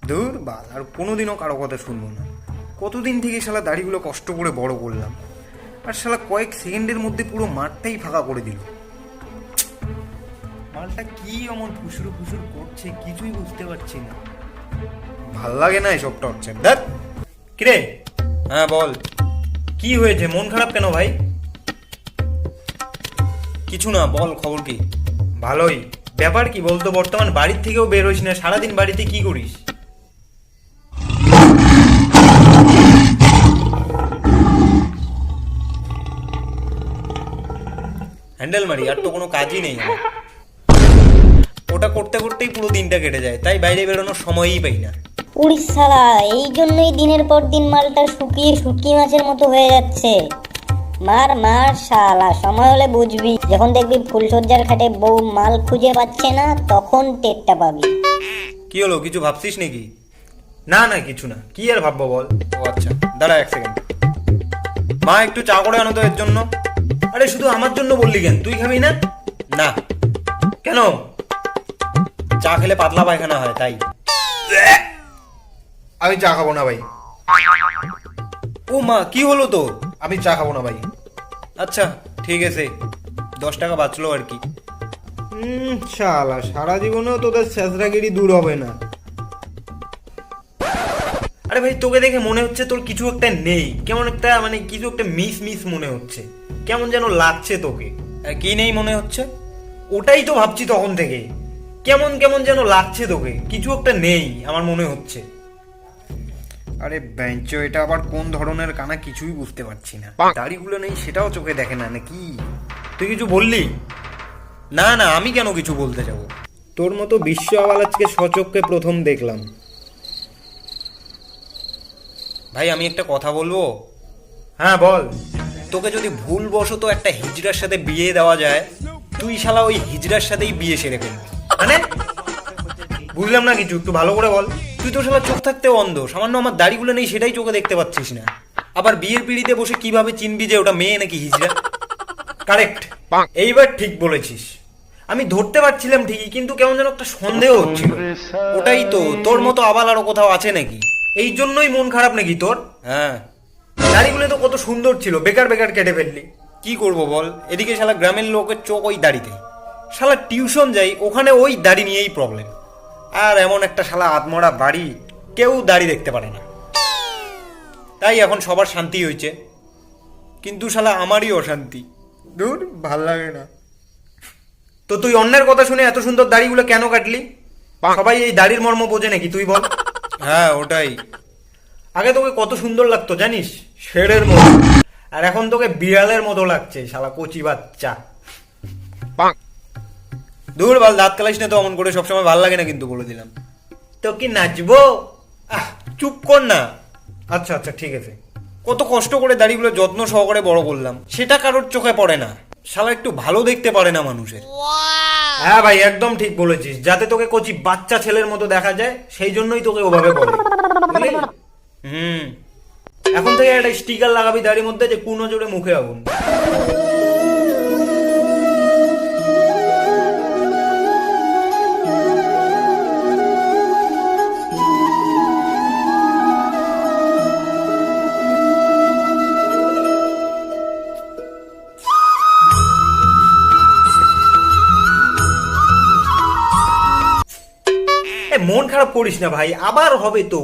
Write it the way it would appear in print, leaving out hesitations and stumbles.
ধুর বাল, আর কোনোদিনও কারো কথা শুনবো না। কতদিন থেকে শালা দাড়িগুলো কষ্ট করে বড় করলাম, আর শালা কয়েক সেকেন্ডের মধ্যে পুরো মাঠটাই ফাঁকা করে দিল। মালটা কি এমন ফুসুরু ফুসুর করছে কিছুই বুঝতে পারছি না। ভাল লাগে না এসব টর্চার। দেখ কিরে, হ্যাঁ বল, কি হয়েছে? মন খারাপ কেন ভাই? কিছু না, বল খবর কি? ভালোই। ব্যাপার কি বলতো? বর্তমান বাড়ির থেকেও বের হইস না, সারাদিন বাড়িতে কি করিস? হ্যান্ডেল মারি, আর তো কোনো কাজই নেই আমার। ওটা করতে করতেই পুরো দিনটা কেটে যায়, তাই বাইরে বেরোনোর সময়ই পাই না। উড়িস শালা, এই জন্যই দিনের পর দিন মালটা শুকিয়ে শুটকি মাছের মতো হয়ে যাচ্ছে। মার মার শালা, সময় হলে বুঝবি। যখন দেখবি ফুলসজ্জার খাটে বউ মাল খুঁজে পাচ্ছে না, তখন টেরটা পাবি। কি হলো, কিছু ভাবছিস নাকি? না না কিছু না, কি আর ভাববো বল। ও আচ্ছা, দাঁড়া এক সেকেন্ড। মা একটু চা করে আনো তো এর জন্য। আরে শুধু আমার জন্য বললি কেন? তুই খাবি না? না। কেন? চা খেলে পাতলা পায়খানা হয় তাই। আমি চা খাবো না ভাই। ও মা, কি হলো তো? আমি চা খাবো না ভাই। আচ্ছা ঠিক আছে, 10 টাকা বাঁচলো আর কি। শালা, সারা জীবনেও তোদের ছেঁচড়াগিরি দূর হবে না। আরে ভাই, তোকে দেখে মনে হচ্ছে তোর কিছু একটা নেই, কেমন একটা মানে কিছু একটা মিস মিস মনে হচ্ছে, কেমন যেন লাগছে তোকে। কি নেই মনে হচ্ছে? ওটাই তো ভাবছি তখন থেকে, কেমন কেমন যেন লাগছে তোকে, কিছু একটা নেই আমার মনে হচ্ছে। আরে বেঞ্চো, এটা আবার কোন ধরনের কানা কিছুই বুঝতে পারছি না। দাড়িগুলো নেই সেটাও চোখে দেখে না নাকি? তুই কিছু বললি? না না, আমি কেন কিছু বলতে যাব? তোর মতো বিশ্ব আওয়াল আজকে সচক্ষে প্রথম দেখলাম। ভাই আমি একটা কথা বলবো? হ্যাঁ বল। তোকে যদি ভুলবশত একটা হিজড়ার সাথে বিয়ে দেওয়া যায়, তুই শালা ওই হিজড়ার সাথেই বিয়ে সেরে ফেলবি। মানে বুঝলাম না কিছু, একটু ভালো করে বল। তুই তো শালা চোখ থাকতেও অন্ধ, সামান্য আমার দাড়িগুলো নেই সেটাই চোখে দেখতে পাচ্ছিস না, আবার বিয়ের পিড়িতে বসে কিভাবে চিনবি যে ওটা মেয়ে নাকি হিজড়া? কারেক্ট, এইবার ঠিক বলেছিস। আমি ধরতে পারছিলাম ঠিকই, কিন্তু কেমন যেন একটা সন্দেহ হচ্ছিল। ওটাই তো, তোর মতো আবার আরো কোথাও আছে নাকি? এই জন্যই মন খারাপ নাকি তোর? হ্যাঁ, দাড়িগুলো তো কত সুন্দর ছিল, বেকার বেকার কেটে ফেললি। কি করব বল, এদিকে শালা গ্রামের লোকের চোখ ওই দাড়িতে, শালা টিউশন যাই ওখানে ওই দাড়ি নিয়েই প্রবলেম। আর এমন একটা শালা আধমরা বাড়ি, কেউ দাড়ি দেখতে পারে না, তাই এখন সবার শান্তি হয়েছে, কিন্তু শালা আমারই অশান্তি। দূর, ভাল লাগে না। তো তুই অন্যের কথা শুনে এত সুন্দর দাড়িগুলো কেন কাটলি? সবাই এই দাড়ির মর্ম বোঝে নাকি, তুই বল? হ্যাঁ ওটাই। আগে তোকে কত সুন্দর লাগতো জানিস, শেরের মতো, আর এখন তোকে বিড়ালের মতো লাগছে, শালা কচি বাচ্চা। দূর বাল, দাঁত কালাইস না তো অমন করে, সবসময় ভাল লাগে না কিন্তু, বলে দিলাম। তো কি নাচবো? চুপ কর না। আচ্ছা আচ্ছা ঠিক আছে। কত কষ্ট করে দাড়িগুলো যত্ন সহকারে বড় করলাম, সেটা কারোর চোখে পড়ে না, শালা একটু ভালো দেখতে পারে না মানুষের। হ্যাঁ ভাই, একদম ঠিক বলেছিস, যাতে তোকে কচি বাচ্চা ছেলের মতো দেখা যায়, সেই জন্যই তোকে ওভাবে বলে। এখন থেকে একটা স্টিকার লাগাবি দাড়ির মধ্যে, যে কোন জোরে মুখে আগুন। মন খারাপ করিস না ভাই, আবার হবে তো,